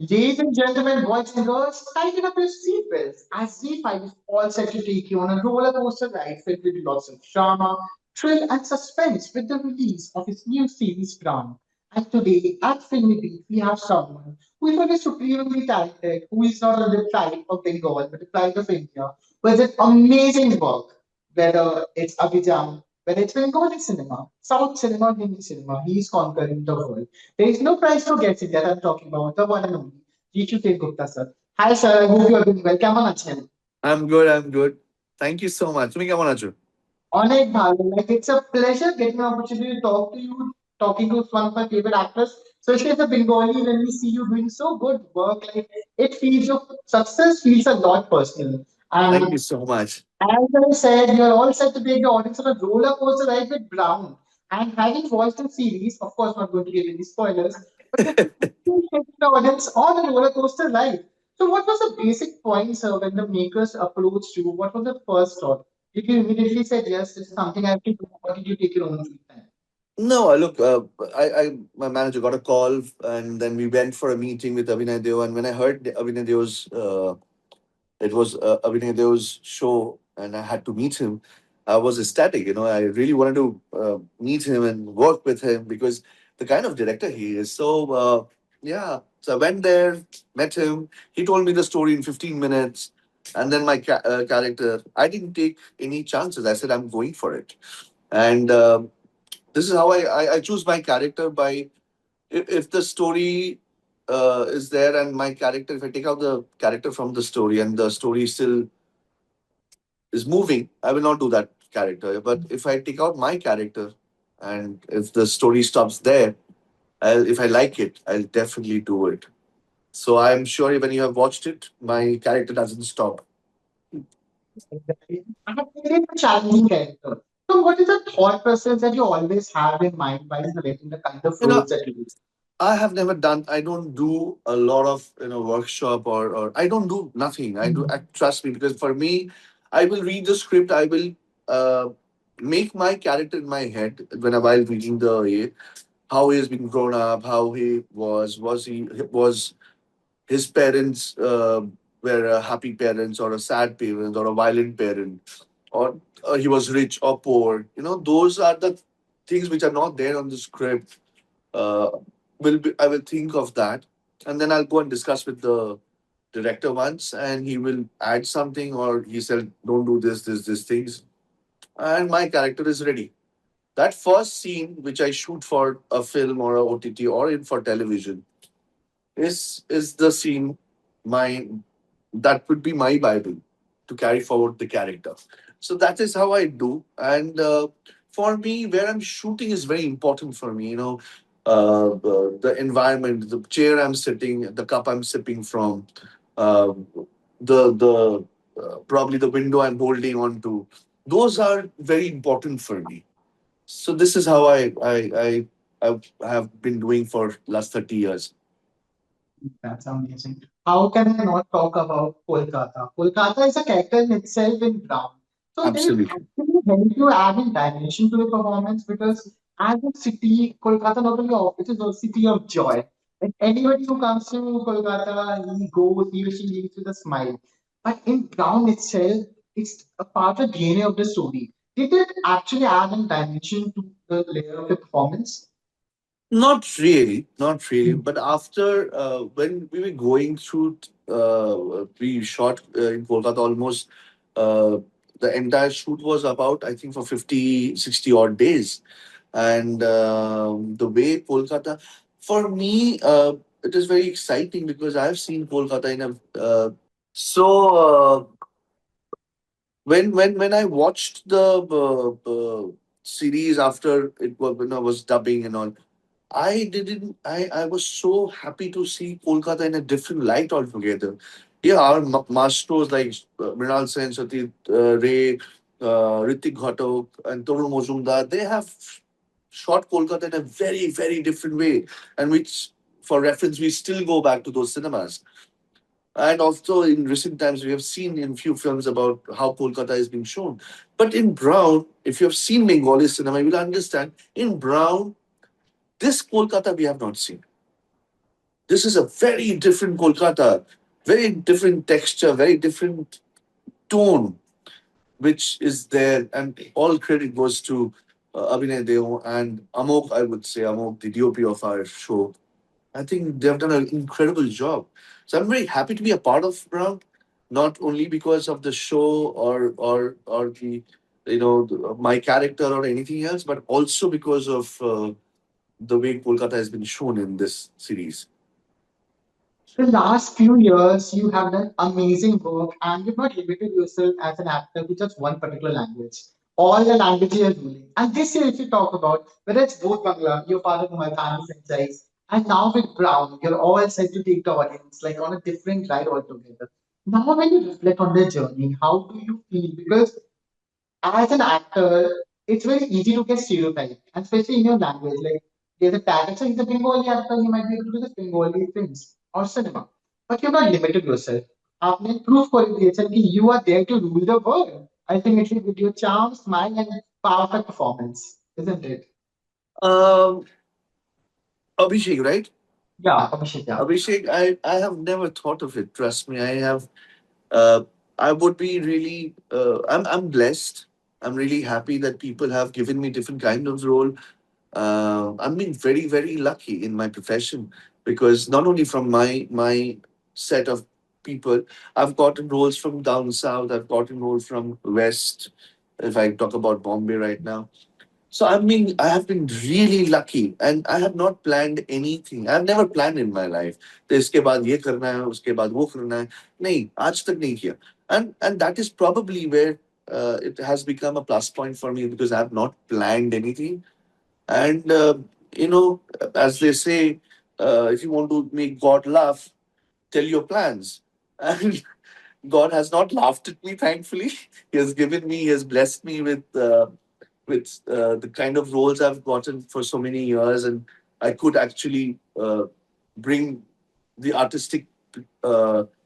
Ladies and gentlemen, boys and girls, tighten up your seatbelts as Z5 is all set to take you on a roller coaster ride filled with lots of drama, thrill, and suspense with the release of his new series, Brown. And today at Filmibeat, we have someone who is not only supremely talented, who is not on the pride of Bengal, but the pride of India, who has an amazing work, whether it's Abhijam, whether it's Bengali cinema, South cinema, Hindi cinema, he is conquering the world. There is no prize for guessing that I'm talking about, the one and only Jisshu Sengupta, sir. Hi, sir. I hope you are doing well. কেমন আছেন? I'm good. I'm good. Thank you so much. তুমি কেমন আছো? অনেক ভালো। Like it's a pleasure getting an opportunity to talk to you, talking to one of my favorite actors, especially as a Bengali. When we see you doing so good work, like it feels your success feels a lot personal. And Thank you so much. as I said, you're all set to take the audience on a roller coaster ride with Brown. And having watched the series, of course, not going to give any spoilers, but you're taking the audience on a roller coaster ride. So, what was the basic point, sir, when the makers approached you? What was the first thought? Did you immediately say, yes, this is something I have to do, or did you take your own sweet time? No, look, my manager got a call, and then we went for a meeting with Abhinay Deo. And when I heard Abhinay Deo's, it was Abhinay Deo's show, and I had to meet him. I was ecstatic. I really wanted to meet him and work with him because the kind of director he is. So yeah, so I went there, met him. He told me the story in 15 minutes, and then my character. I didn't take any chances. I said I'm going for it, and this is how I choose my character by if the story is there and my character, if I take out the character from the story and the story still is moving, I will not do that character. But if I take out my character and if the story stops there, if I like it, I'll definitely do it. So I'm sure when you have watched it, my character doesn't stop. Exactly. I have created a challenging character. So, what is the thought process that you always have in mind while selecting the kind of You know, roles that you do? I have never done. I don't do a lot of workshop or I don't do nothing. I do. Trust me, because for me, I will read the script. I will uh, make my character in my head while reading how he has been grown up, how he was his parents were happy parents or a sad parent or a violent parent or he was rich or poor. Those are the things which are not there on the script. uh, I will think of that, and then I'll go and discuss with the director once, and he will add something, or he said, "Don't do this things," and my character is ready. That first scene, which I shoot for a film or a OTT or in for television, is the scene my that would be my Bible to carry forward the character. So that is how I do. And for me, where I'm shooting is very important for me. The environment, the chair I'm sitting, the cup I'm sipping from, uh, the probably the window I'm holding on to. Those are very important for me. So this is how I have been doing for last 30 years. That's amazing. How can I not talk about Kolkata? Kolkata is a character in itself in Brown. So did it Absolutely. actually help you add in dimension to the performance? Because as a city, Kolkata not only offers a city of joy. Like anybody who comes to Kolkata, he or she leaves with a smile. But in Brown itself, it's a part of the DNA of the story. Did it actually add in dimension to the layer of the performance? Not really, not really. But after when we were going through, we shot in Kolkata almost uh, the entire shoot was about, I think, for 50, 60 odd days. And the way Kolkata, for me, it is very exciting because I've seen Kolkata in a. So when I watched the series after it was when I was dubbing and all, I didn't. I was so happy to see Kolkata in a different light altogether. Yeah, our masters like Mrinal Sen, Satyajit Ray, Ritik Ghatok, and Torun Mojumdar, they have shot Kolkata in a very, very different way. And which, for reference, we still go back to those cinemas. And also in recent times, we have seen in few films about how Kolkata is being shown. But in Brown, if you have seen Bengali cinema, you will understand in Brown, this Kolkata we have not seen. this is a very different Kolkata, very different texture, very different tone, which is there, and all credit goes to Abhinay Deo and Amok. I would say Amok, the DOP of our show. I think they've done an incredible job. So I'm very happy to be a part of Brown, not only because of the show or the my character or anything else, but also because of the way Kolkata has been shown in this series. The last few years, you have done amazing work and you've not limited yourself as an actor to just one particular language. All the languages you're ruling. And this year, if you talk about whether it's both Bangla, you're part of the Marathani franchise, and now with Brown, you're all set to take the audience like on a different ride altogether. Now, when you reflect on their journey, how do you feel? Because as an actor, it's very easy to get stereotyped, and especially in your language. Like there's a tag, so he's a Bengali actor, you might be able to do this Bengali films or cinema. But you're not limited yourself. आपने proof कर दिया कि you are there to rule the world. Ultimately, with your charm, smile, and powerful performance, isn't it? Um, Abhishek, right? Yeah, Abhishek. Yeah. Abhishek, I have never thought of it. Trust me, I have. Uh, I would be really. I'm blessed. I'm really happy that people have given me different kind of role. I'm being very very lucky in my profession because not only from my set of people, I've gotten roles from down south. I've gotten roles from west. If I talk about Bombay right now, so I have been really lucky, and I have not planned anything. I've never planned in my life. तो इसके बाद ये करना है, उसके बाद वो करना है. नहीं, आज तक नहीं किया. And that is probably where it has become a plus point for me because I have not planned anything. And as they say, if you want to make God laugh, tell your plans. And God has not laughed at me, thankfully. He has given me, He has blessed me with the kind of roles I've gotten for so many years, and I could actually bring the artistic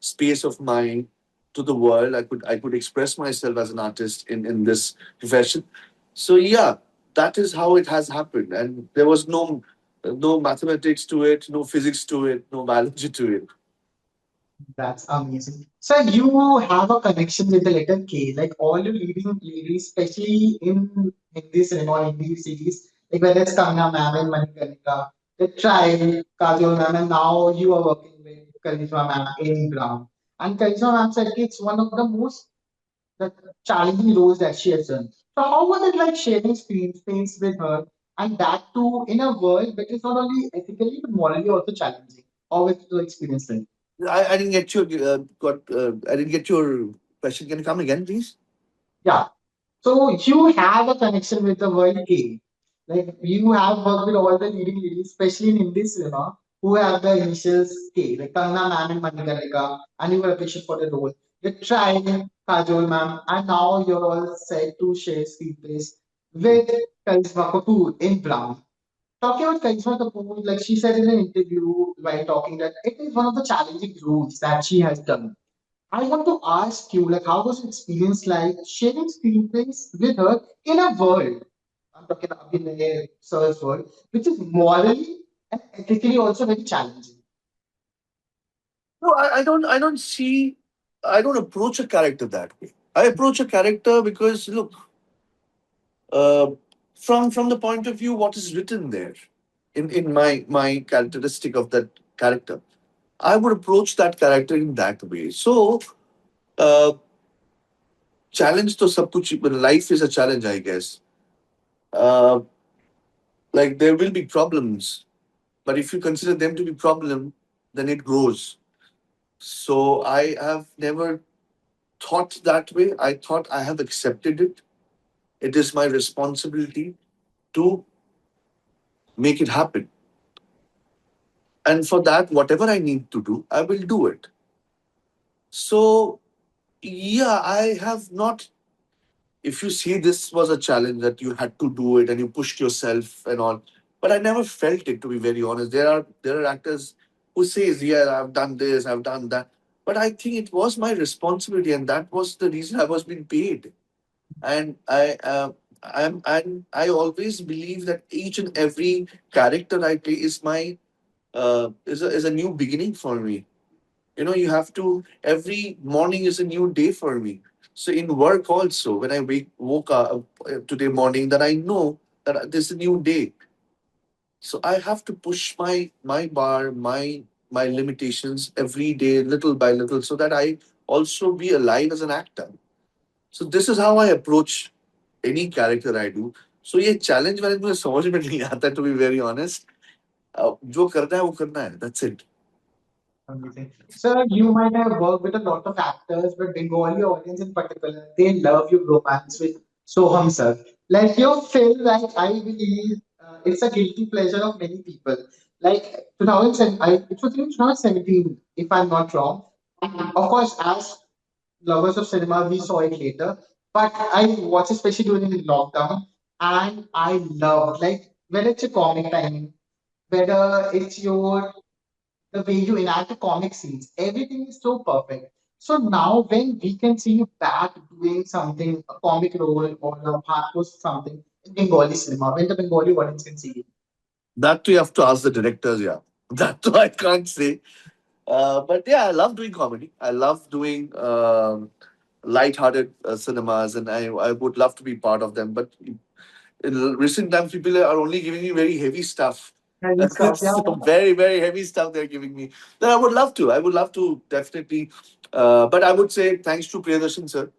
space of mine to the world. I could express myself as an artist in this profession. So yeah, that is how it has happened, and there was no mathematics to it, no physics to it, no biology to it. That's amazing. So you have a connection with the letter K, like all your leading ladies, especially in Hindi cinema or Hindi series, like whether it's Kangana ma'am and Manikarnika, the trial, Kajol ma'am, and now you are working with Karisma ma'am in Brown. And Karisma ma'am said it's one of the most the challenging roles that she has done. So how was it like sharing screen space with her, and that too in a world which is not only ethically but morally also challenging? How was the experience like? I didn't get your I didn't get your question. Can you come again, please? Yeah. So you have a connection with the world game. Like you have worked with all the leading ladies, especially in Hindi cinema, who have the initials K, like Kangana ma'am and Manikarnika, and you were appreciated for the role. You tried Kajol ma'am, and now you're all set to share screen space with Karisma Kapoor in Brown. Talking about Karisma Kapoor, like she said in an interview while talking that it is one of the challenging roles that she has done. I want to ask you, like, how was your experience like sharing screenplays with her in a world? I'm talking about Abhinay Sir's world, which is morally and ethically also very challenging. No, I don't see. I don't approach a character that way. I approach a character because look, uh, from the point of view, what is written there, in my characteristic of that character, I would approach that character in that way. So, uh, challenge to sab kuch. Life is a challenge, I guess. Uh, like there will be problems, but if you consider them to be problem, then it grows. So I have never thought that way. I thought I have accepted it. It is my responsibility to make it happen. And for that, whatever I need to do, I will do it. So, yeah, I have not. If you see this was a challenge that you had to do it and you pushed yourself and all, but I never felt it, to be very honest. There are actors who says, yeah, I've done this, I've done that. But I think it was my responsibility, and that was the reason I was being paid. And I always believe that each and every character I play is my is a new beginning for me. You know, you have to, every morning is a new day for me. So in work also, when I woke up today morning, that I know that this is a new day. So I have to push my bar, my limitations every day, little by little, so that I also be alive as an actor. So this is how I approach any character I do. So ये challenge मैंने मुझे समझ में नहीं आता, to be very honest. जो करना है वो करना है. That's it. Amazing. Sir, you might have worked with a lot of actors, but Bengali audience in particular, they love your romance with Soham sir. Like your film, like I believe it's a guilty pleasure of many people. Like 2007, it was in 2017, if I'm not wrong. Of course, as lovers of cinema, we saw it later. But I watched especially during the lockdown, and I loved like whether it's a comic timing, whether it's your the way you enact the comic scenes, everything is so perfect. So now when we can see you back doing something, a comic role or a hardcore something in Bengali cinema, when the Bengali audience can see you. That too, you have to ask the directors. Yeah, that too I can't say. But yeah, I love doing comedy. I love doing light-hearted cinemas, and I would love to be part of them. But in recent times, people are only giving me very heavy stuff. And stuff, yeah. So very, very heavy stuff they're giving me. Then I would love to. I would love to definitely. But I would say thanks to Priyadarshan sir.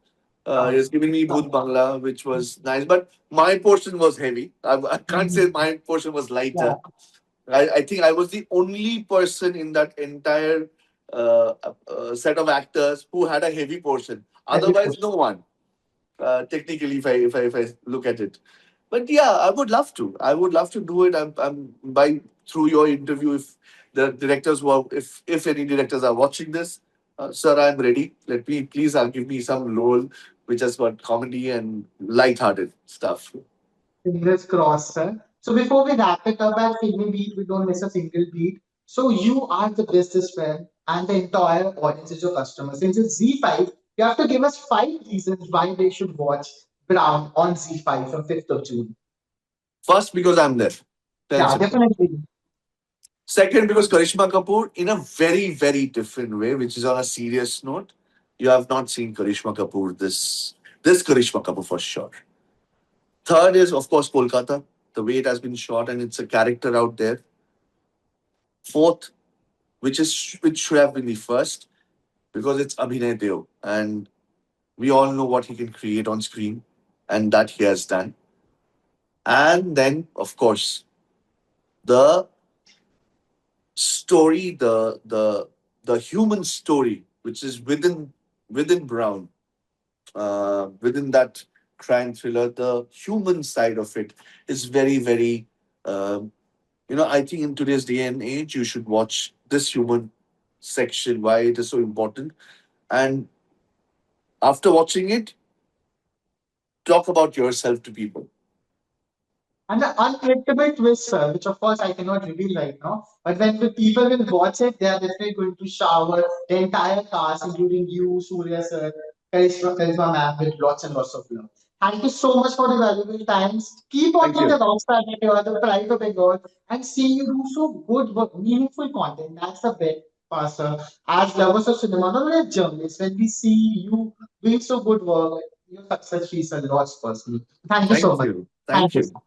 He has given me Bhoot Bangla, which was nice. But my portion was heavy. I can't say Mhm. my portion was Yeah, lighter. I think I was the only person in that entire set of actors who had a heavy portion. heavy Otherwise, push. no one. Technically, if I look at it, but yeah, I would love to. I would love to do it. I'm by through your interview. If the directors who are, if any directors are watching this, sir, I'm ready. Let me please, I'll give me some role which has got comedy and light-hearted stuff. Fingers crossed, sir. So before we wrap it up at Filmibeat, we don't miss a single beat. So you are the businessman and the entire audience is your customer. Since it's Z5, you have to give us 5 reasons why they should watch Brown on Z5 from 5th of June. First, because I'm there. Very Yeah, simple. definitely. Second, because Karishma Kapoor, in a very, very different way, which is on a serious note, you have not seen Karishma Kapoor this Karishma Kapoor for sure. Third is, of course, Kolkata, the way it has been shot, and it's a character out there. Fourth, which should have been the first, because it's Abhinay Deo, and we all know what he can create on screen, and that he has done. And then, of course, the story, the human story, which is within Brown, within that crime thriller, the human side of it is very, very. um I think in today's day and age, you should watch this human section, why it is so important. And after watching it, talk about yourself to people. And the unpredictable twist, sir, which of course I cannot reveal right now, but when the people will watch it, they are definitely going to shower the entire cast, including you, Surya sir, Karisma ma'am, with lots and lots of love. Thank you so much for the valuable times. Keep on Thank being the you. rockstar that you are, the pride of Bengal, and seeing you do so good work, meaningful content. That's the best, Pastor. As lovers of cinema, not only as journalists, when we see you doing so good work, your success feels a lot personally. Thank you so Thank much. you. Thank Thank you. you.